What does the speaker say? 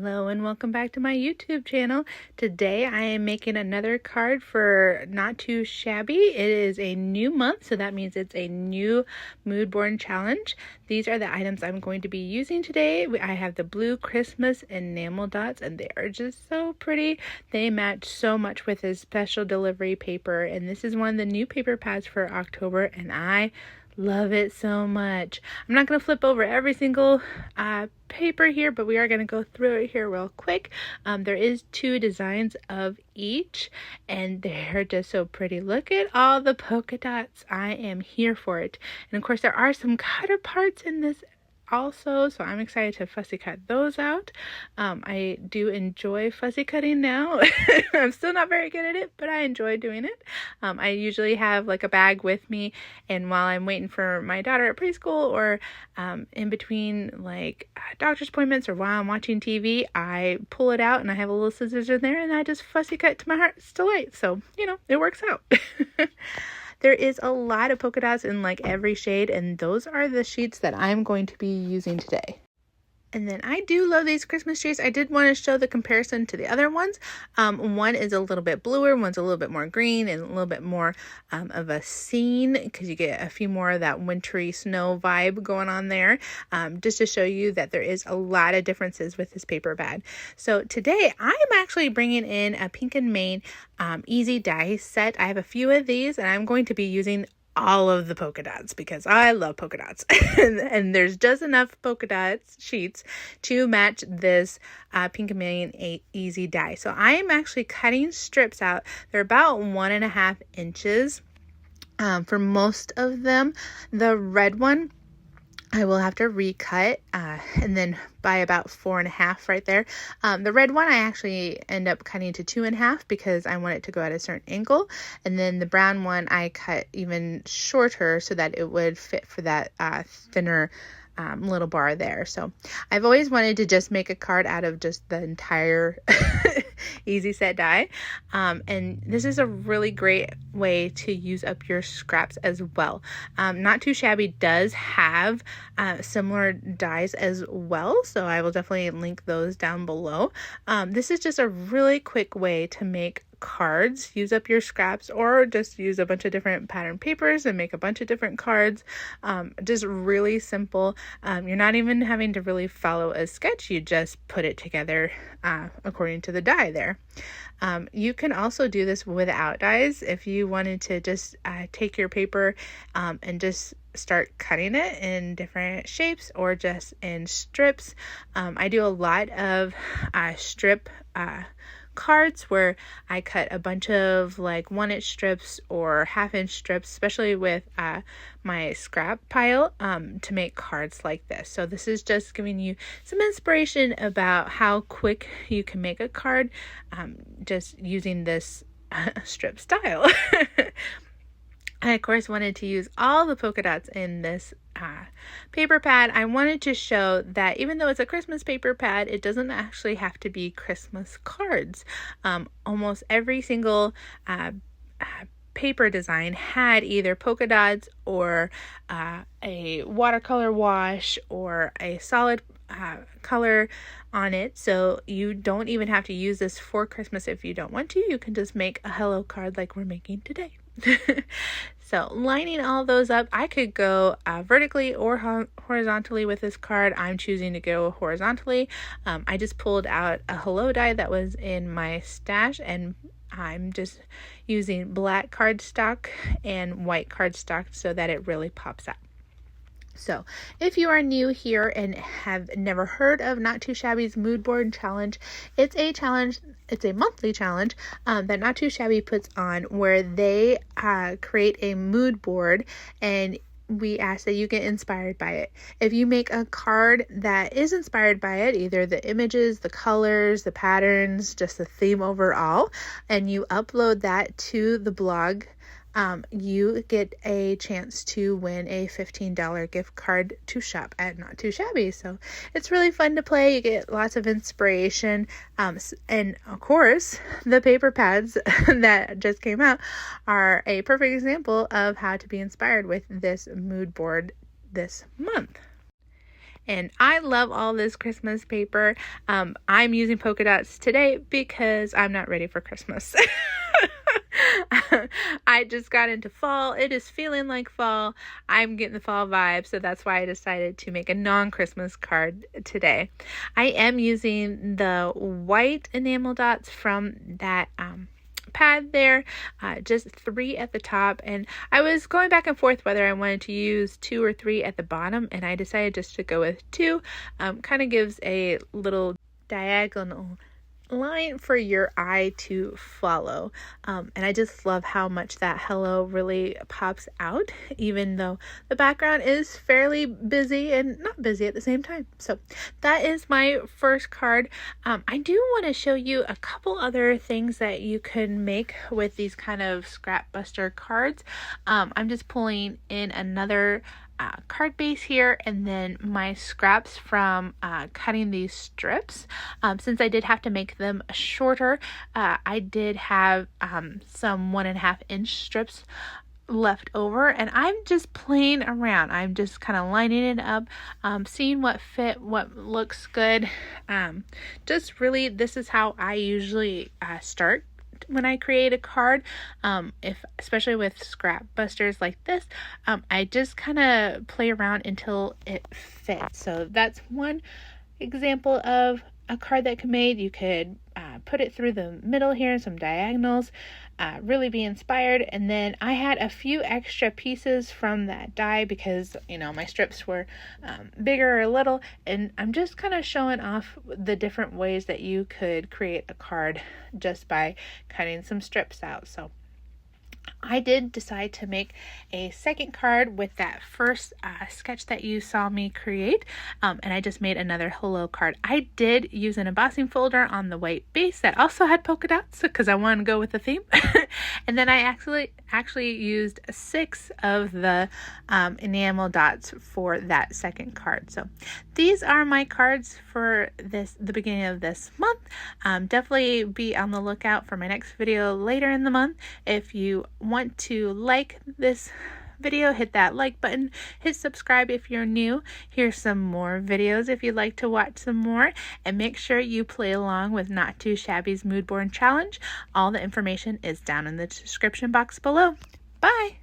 Hello and welcome back to my YouTube channel. Today I am making another card for Not Too Shabby. It is a new month, so that means it's a new mood board challenge. These are the items I'm going to be using today. I have the blue Christmas enamel dots, and they are just so pretty. They match so much with this special delivery paper, and this is one of the new paper pads for October, and I love it so much. I'm not going to flip over every single paper here, but we are going to go through it here real quick. There is 2 designs of each, and they're just so pretty. Look at all the polka dots. I am here for it. And of course, there are some cutter parts in this also, so I'm excited to fussy cut those out. I do enjoy fussy cutting now. I'm still not very good at it, but I enjoy doing it. I usually have like a bag with me, and while I'm waiting for my daughter at preschool, or in between like doctor's appointments, or while I'm watching TV, I pull it out and I have a little scissors in there and I just fussy cut to my heart's delight. So, you know, it works out. There is a lot of polka dots in like every shade, and those are the sheets that I'm going to be using today. And then I do love these Christmas trees. I did want to show the comparison to the other ones. One is a little bit bluer, one's a little bit more green, and a little bit more of a scene, because you get a few more of that wintry snow vibe going on there. Just to show you that there is a lot of differences with this paper pad. So today I am actually bringing in a Pink and Main easy die set. I have a few of these, and I'm going to be using all of the polka dots because I love polka dots. and there's just enough polka dots sheets to match this Pink and Main easy die. So I am actually cutting strips out. They're about 1.5 inches for most of them. The red one I will have to recut, and then by about 4.5 right there. The red one I actually end up cutting to 2.5 because I want it to go at a certain angle. And then the brown one I cut even shorter so that it would fit for that thinner little bar there. So I've always wanted to just make a card out of just the entire easy set die, and this is a really great way to use up your scraps as well. Not Too Shabby does have similar dies as well, so I will definitely link those down below. This is just a really quick way to make cards, use up your scraps, or just use a bunch of different pattern papers and make a bunch of different cards. Just really simple. You're not even having to really follow a sketch, you just put it together according to the die there. You can also do this without dies if you wanted to just take your paper and just start cutting it in different shapes or just in strips. I do a lot of strip cards where I cut a bunch of like 1-inch strips or 1/2-inch strips, especially with my scrap pile, to make cards like this. So this is just giving you some inspiration about how quick you can make a card just using this strip style. I, of course, wanted to use all the polka dots in this paper pad. I wanted to show that even though it's a Christmas paper pad, it doesn't actually have to be Christmas cards. Almost every single paper design had either polka dots or a watercolor wash or a solid color on it, so you don't even have to use this for Christmas if you don't want to. You can just make a hello card like we're making today. So lining all those up, I could go vertically or horizontally with this card. I'm choosing to go horizontally. I just pulled out a hello die that was in my stash, and I'm just using black cardstock and white cardstock so that it really pops out. So if you are new here and have never heard of Not Too Shabby's Mood Board Challenge, it's a monthly challenge that Not Too Shabby puts on, where they create a mood board, and we ask that you get inspired by it. If you make a card that is inspired by it, either the images, the colors, the patterns, just the theme overall, and you upload that to the blog, you get a chance to win a $15 gift card to shop at Not Too Shabby. So it's really fun to play. You get lots of inspiration. And of course, the paper pads that just came out are a perfect example of how to be inspired with this mood board this month. and I love all this Christmas paper. I'm using polka dots today because I'm not ready for Christmas. I just got into fall. It is feeling like fall. I'm getting the fall vibe, so that's why I decided to make a non-Christmas card today. I am using the white enamel dots from that pad there, just 3 at the top, and I was going back and forth whether I wanted to use 2 or 3 at the bottom, and I decided just to go with 2. Kind of gives a little diagonal line for your eye to follow, and I just love how much that hello really pops out, even though the background is fairly busy and not busy at the same time. So that is my first card. I do want to show you a couple other things that you can make with these kind of scrap buster cards. I'm just pulling in another card base here, and then my scraps from cutting these strips. Since I did have to make them shorter, I did have some 1.5 inch strips left over, and I'm just playing around. I'm just kind of lining it up, seeing what fit, what looks good. Just really, this is how I usually start when I create a card. Especially with scrap busters like this, I just kind of play around until it fits. So that's one example of a card that can be made. You could put it through the middle here, some diagonals, really be inspired. And then I had a few extra pieces from that die because, you know, my strips were bigger or little, and I'm just kind of showing off the different ways that you could create a card just by cutting some strips out. So I did decide to make a second card with that first sketch that you saw me create, and I just made another hello card. I did use an embossing folder on the white base that also had polka dots because I wanted to go with the theme. And then I actually used 6 of the enamel dots for that second card. So these are my cards for the beginning of this month. Definitely be on the lookout for my next video later in the month. If you want to like this video, hit that like button, hit subscribe if you're new. Here's some more videos if you'd like to watch some more, and make sure you play along with Not Too Shabby's Mood Board Challenge. All the information is down in the description box below. Bye!